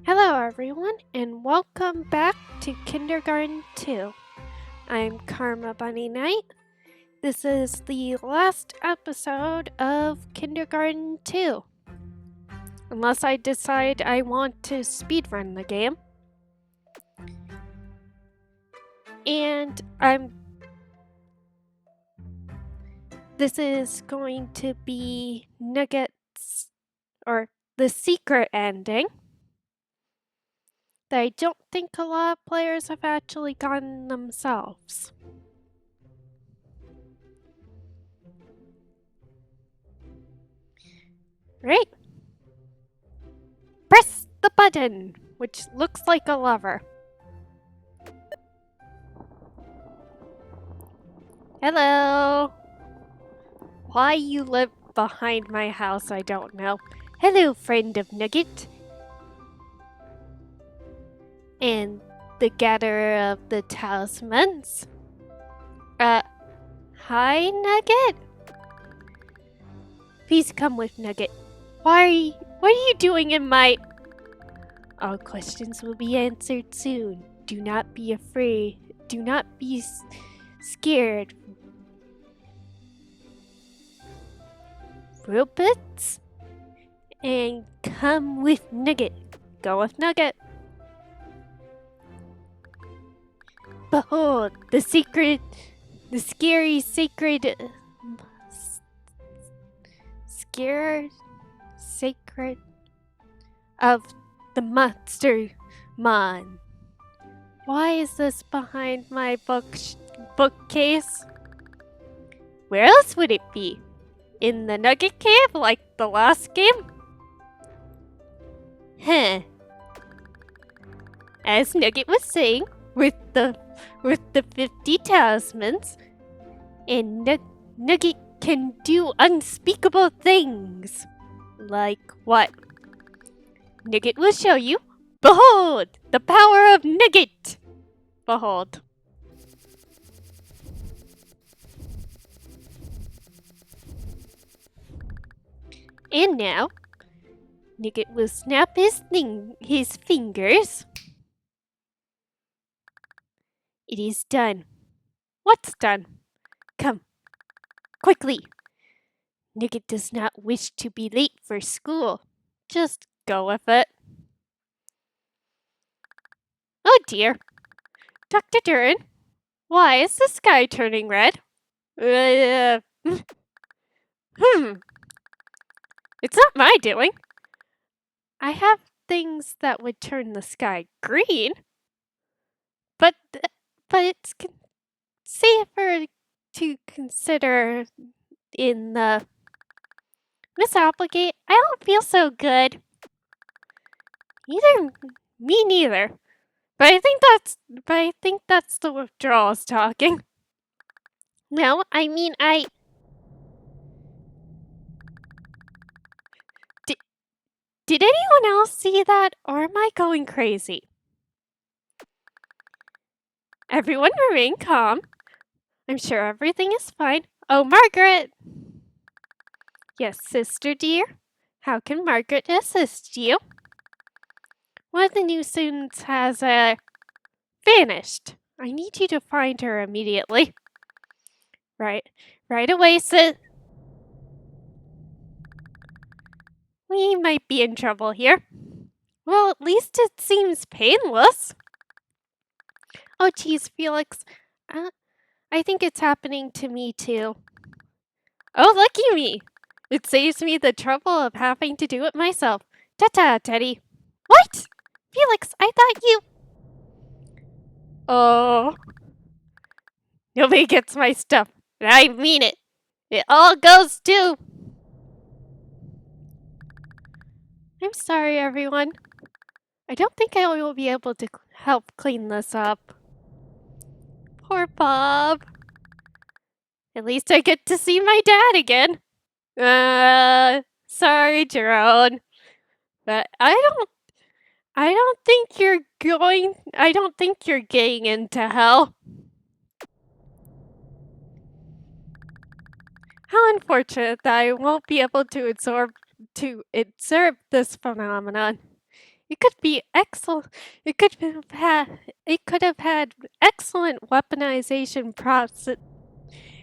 Hello, everyone, and welcome back to Kindergarten 2. I'm Carma-bunny-night. This is the last episode of Kindergarten 2. Unless I decide I want to speedrun the game. And this is going to be Nuggets, or the secret ending, that I don't think a lot of players have actually gotten themselves. Right? Press the button, which looks like a lever. Hello. Why you live behind my house, I don't know. Hello, friend of Nugget. And the gatherer of the talismans. Hi, Nugget? Please come with Nugget. What are you doing in my... All questions will be answered soon. Do not be afraid. Do not be scared. Robots? And come with Nugget. Go with Nugget. Behold, the scary sacred... sacred of the Monstermon. Why is this behind my bookcase? Where else would it be? In the Nugget Cave, like the last game? Huh. As Nugget was saying, with the 50 talismans, and Nugget can do unspeakable things. Like what? Nugget will show you. Behold, the power of Nugget! Behold. And now, Nugget will snap his fingers. It is done. What's done? Come, quickly. Nugget does not wish to be late for school. Just go with it. Oh dear. Dr. Duran, why is the sky turning red? It's not my doing. I have things that would turn the sky green. But it's safer to consider in the... Miss Applegate, I don't feel so good. Me neither. But I think that's the withdrawals talking. No, I mean Did anyone else see that, or am I going crazy? Everyone remain calm. I'm sure everything is fine. Oh, Margaret! Yes, sister dear? How can Margaret assist you? One of the new students has, vanished. I need you to find her immediately. Right away, sis. We might be in trouble here. Well, at least it seems painless. Oh, geez, Felix. I think it's happening to me, too. Oh, lucky me. It saves me the trouble of having to do it myself. Ta-ta, Teddy. What? Felix, I thought you... Oh. Nobody gets my stuff. And I mean it. It all goes to... I'm sorry, everyone. I don't think I will be able to help clean this up. Poor Bob. At least I get to see my dad again. Sorry, Jerome. But I don't think you're getting into hell. How unfortunate that I won't be able to observe this phenomenon. It could be excellent. It could have had excellent weaponization process.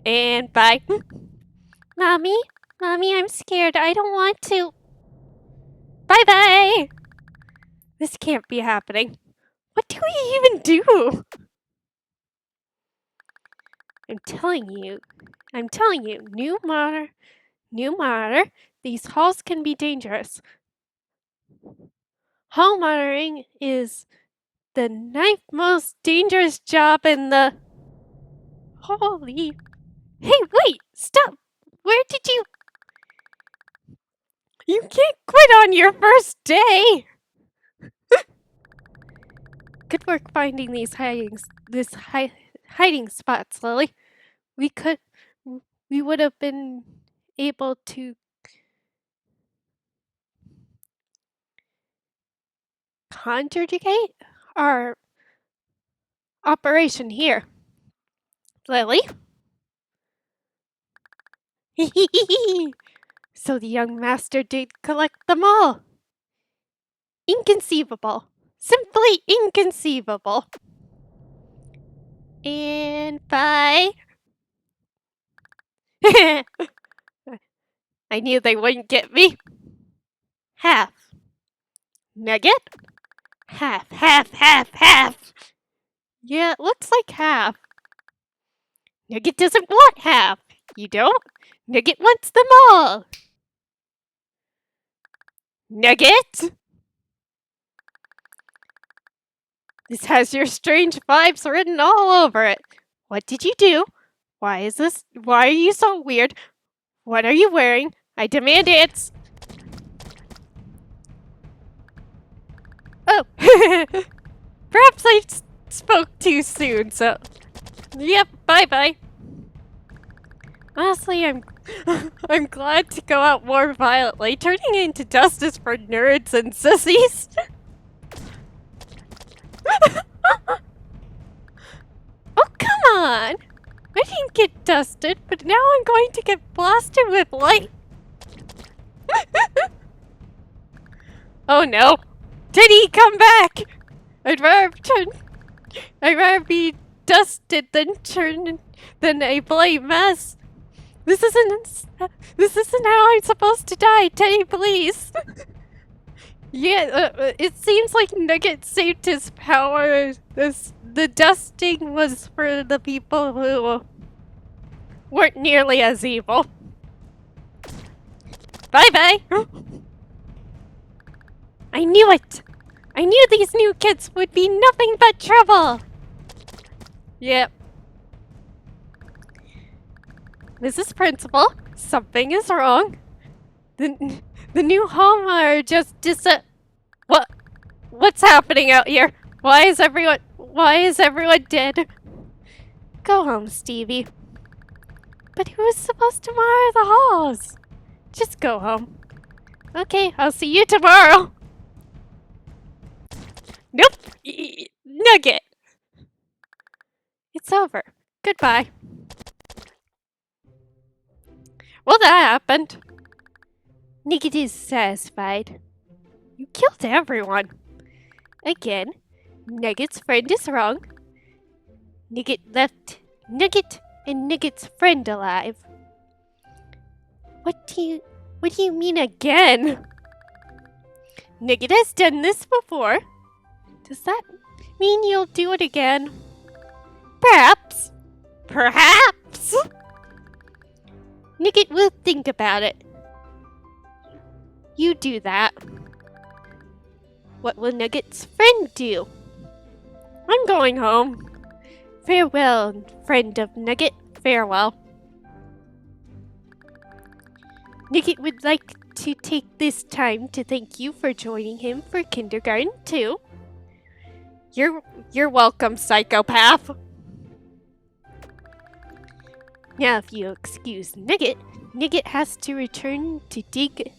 And bye. Mommy, mommy, I'm scared. I don't want to. Bye bye. This can't be happening. What do we even do? I'm telling you, new monitor, these halls can be dangerous. Hall monitoring is the ninth most dangerous job in the... Holy... Hey, wait! Stop! Where did you... You can't quit on your first day! Good work finding hiding spots, Lily. We could... We would have been able to conjugate our operation here. Lily? So the young master did collect them all. Inconceivable. Simply inconceivable. And bye. I knew they wouldn't get me. Half. Nugget? Half, half, half, half. Yeah, it looks like half. Nugget doesn't want half. You don't? Nugget wants them all. Nugget? This has your strange vibes written all over it. What did you do? Why are you so weird? What are you wearing? I demand answers. Oh. Perhaps I spoke too soon, so... Yep, bye-bye. Honestly, I'm glad to go out more violently. Turning into dust is for nerds and sissies. Oh, come on! I didn't get dusted, but now I'm going to get blasted with light. Oh no! Did he come back? I'd rather be dusted than a bloody mess. This isn't how I'm supposed to die, Teddy, please. Yeah, it seems like Nugget saved his power. The dusting was for the people who weren't nearly as evil. Bye-bye. I knew it. I knew these new kids would be nothing but trouble. Yep. Mrs. Principal, something is wrong. The new homeowner just What's happening out here? Why is everyone dead? Go home, Stevie. But who is supposed to monitor the halls? Just go home. Okay, I'll see you tomorrow. Nope. Nugget. It's over. Goodbye. Well, that happened. Nugget is satisfied. You killed everyone. Again, Nugget's friend is wrong. Nugget left Nugget and Nugget's friend alive. What do you mean again? Nugget has done this before. Does that mean you'll do it again? Perhaps. Perhaps. Nugget will think about it. You do that. What will Nugget's friend do? I'm going home. Farewell, friend of Nugget. Farewell. Nugget would like to take this time to thank you for joining him for kindergarten too. You're welcome, psychopath. Now, if you excuse Nugget, Nugget has to return to dig.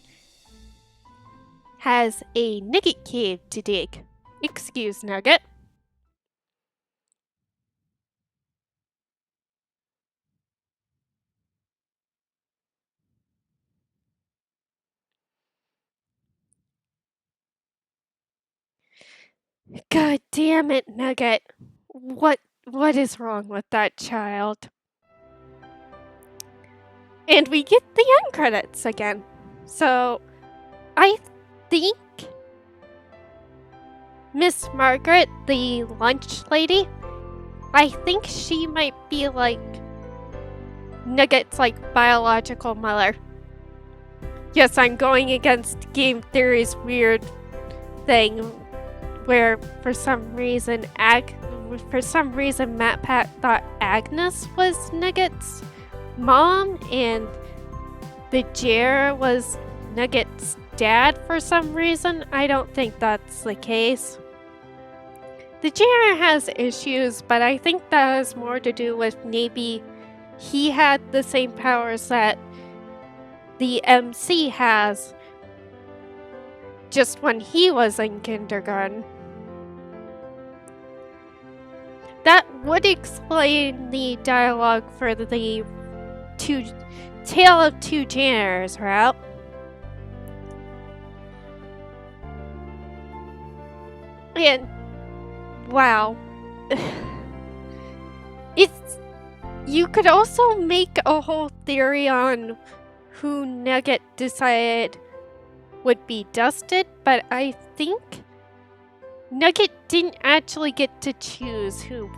Has a Nugget cave to dig. Excuse Nugget. God damn it, Nugget. What is wrong with that child? And we get the end credits again. So, I think Miss Margaret, the lunch lady, I think she might be like Nugget's like biological mother. Yes, I'm going against game theory's weird thing where for some reason MatPat thought Agnes was Nugget's mom and the Jer was Nugget's dad for some reason. I don't think that's the case. The Jer has issues, but I think that has more to do with maybe he had the same powers that the MC has just when he was in kindergarten. That would explain the dialogue for the Tale of Two Janitors route. And wow. You could also make a whole theory on who Nugget decided would be dusted, but I think Nugget didn't actually get to choose who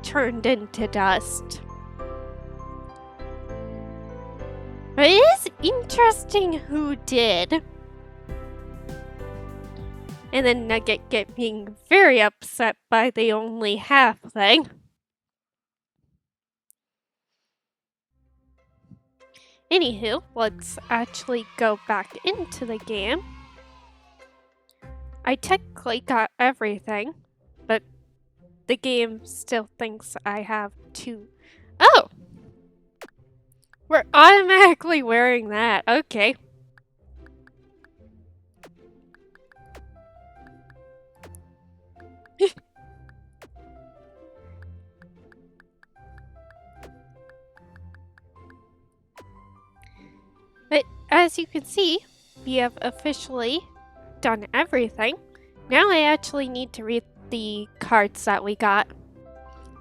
turned into dust. But it is interesting who did. And then Nugget getting very upset by the only half thing. Anywho, let's actually go back into the game. I technically got everything, but the game still thinks I have to. Oh! We're automatically wearing that. Okay. But as you can see, we have officially done everything. Now I actually need to read the cards that we got.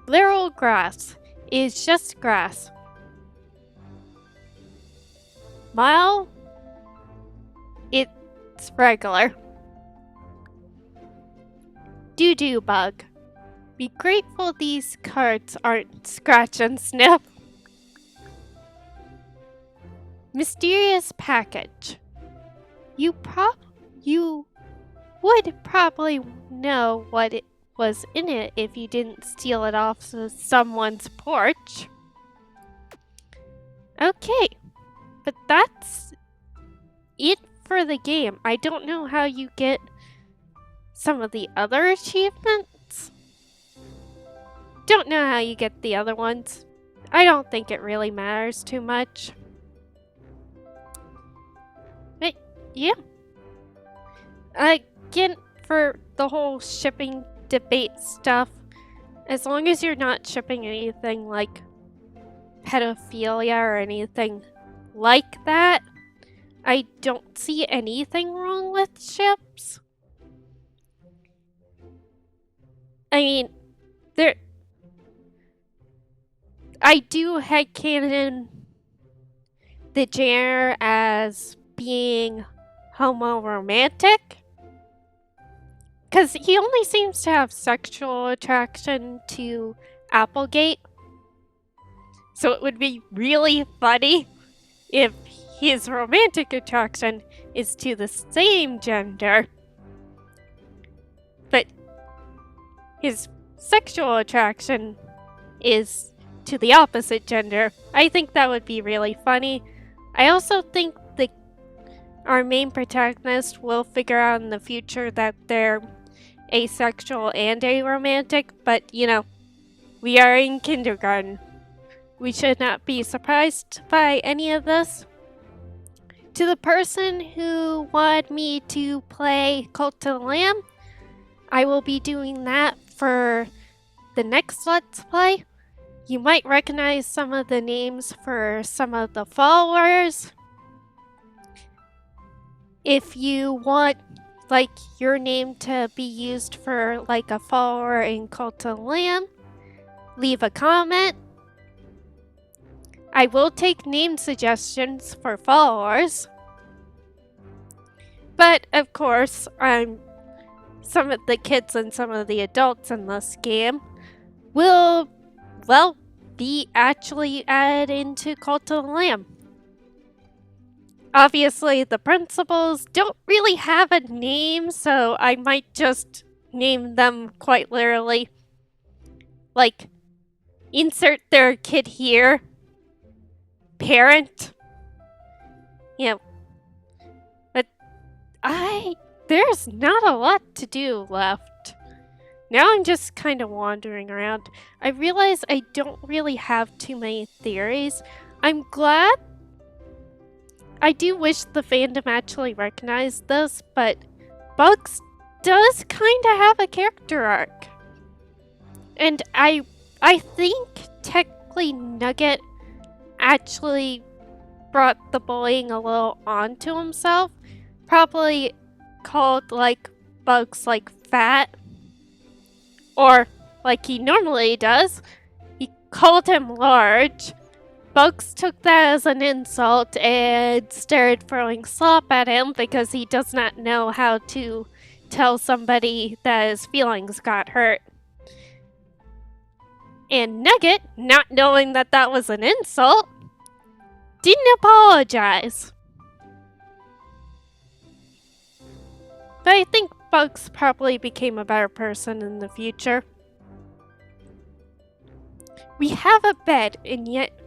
Literal grass is just grass. Mile, it's regular. Doo-doo bug. Be grateful these cards aren't scratch and sniff. Mysterious package. You would probably know what it was in it if you didn't steal it off someone's porch. Okay, but that's it for the game. I don't know how you get some of the other achievements. Don't know how you get the other ones. I don't think it really matters too much. But yeah. Again, for the whole shipping debate stuff, as long as you're not shipping anything like pedophilia or anything like that, I don't see anything wrong with ships. I mean, I do headcanon the Jer as being homo-romantic. Because he only seems to have sexual attraction to Applegate. So it would be really funny if his romantic attraction is to the same gender, but his sexual attraction is to the opposite gender. I think that would be really funny. I also think our main protagonist will figure out in the future that they're asexual and aromantic, but you know, we are in kindergarten. We should not be surprised by any of this. To the person who wanted me to play Cult of the Lamb, I will be doing that for the next Let's Play. You might recognize some of the names for some of the followers. If you want like your name to be used for like a follower in Cult of the Lamb, leave a comment. I will take name suggestions for followers. But of course, some of the kids and some of the adults in this game will, well, be actually added into Cult of the Lamb. Obviously, the principals don't really have a name, so I might just name them quite literally. Like, insert their kid here. Parent. Yeah. But there's not a lot to do left. Now I'm just kind of wandering around. I realize I don't really have too many theories. I'm glad. I do wish the fandom actually recognized this, but Bugs does kind of have a character arc. And I think technically Nugget actually brought the bullying a little onto himself. Probably called like Bugs like fat. Or like he normally does. He called him large. Bugs took that as an insult and started throwing slop at him because he does not know how to tell somebody that his feelings got hurt. And Nugget, not knowing that that was an insult, didn't apologize. But I think Bugs probably became a better person in the future. We have a bed, and yet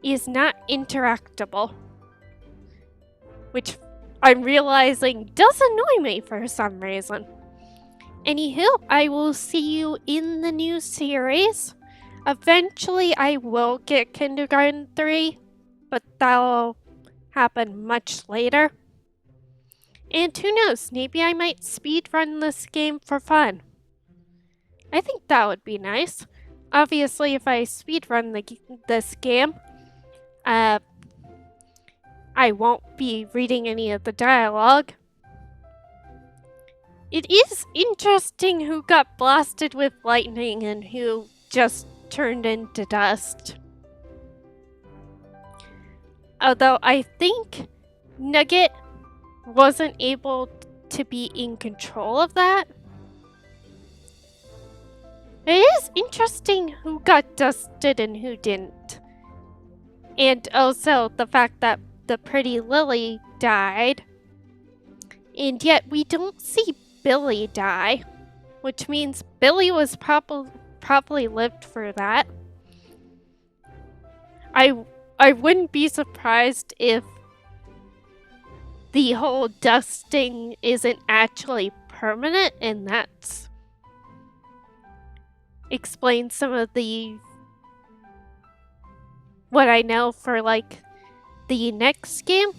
is not interactable, which I'm realizing does annoy me for some reason. Anywho, I will see you in the new series. Eventually, I will get Kindergarten 3, but that'll happen much later. And who knows, maybe I might speedrun this game for fun. I think that would be nice. Obviously, if I speedrun this game, I won't be reading any of the dialogue. It is interesting who got blasted with lightning and who just turned into dust. Although I think Nugget wasn't able to be in control of that. It is interesting who got dusted and who didn't. And also the fact that the pretty Lily died. And yet we don't see Billy die. Which means Billy was probably lived for that. I wouldn't be surprised if the whole dusting isn't actually permanent, and that's explains some of what I know for like the next game.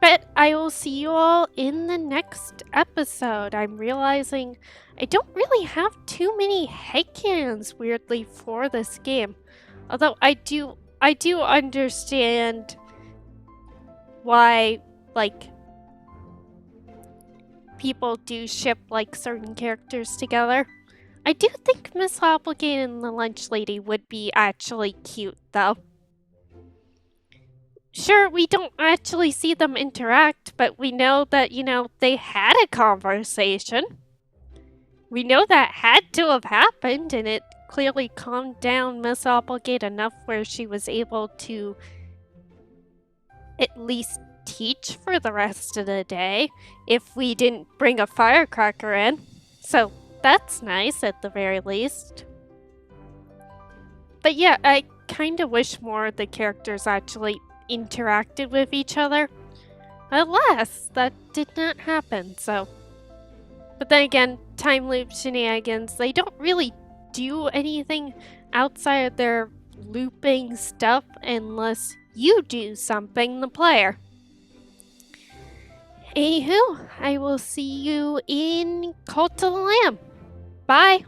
But I will see you all in the next episode. I'm realizing I don't really have too many headcanons weirdly for this game. Although I do understand why like people do ship like certain characters together. I do think Miss Applegate and the Lunch Lady would be actually cute though. Sure, we don't actually see them interact, but we know that, they had a conversation. We know that had to have happened, and it clearly calmed down Miss Applegate enough where she was able to at least teach for the rest of the day if we didn't bring a firecracker in. So that's nice at the very least. But yeah, I kind of wish more of the characters actually interacted with each other. Alas, that did not happen, so. But then again, time loop shenanigans, they don't really do anything outside of their looping stuff unless you do something, the player. Anywho, I will see you in Cult of the Lamb. Bye!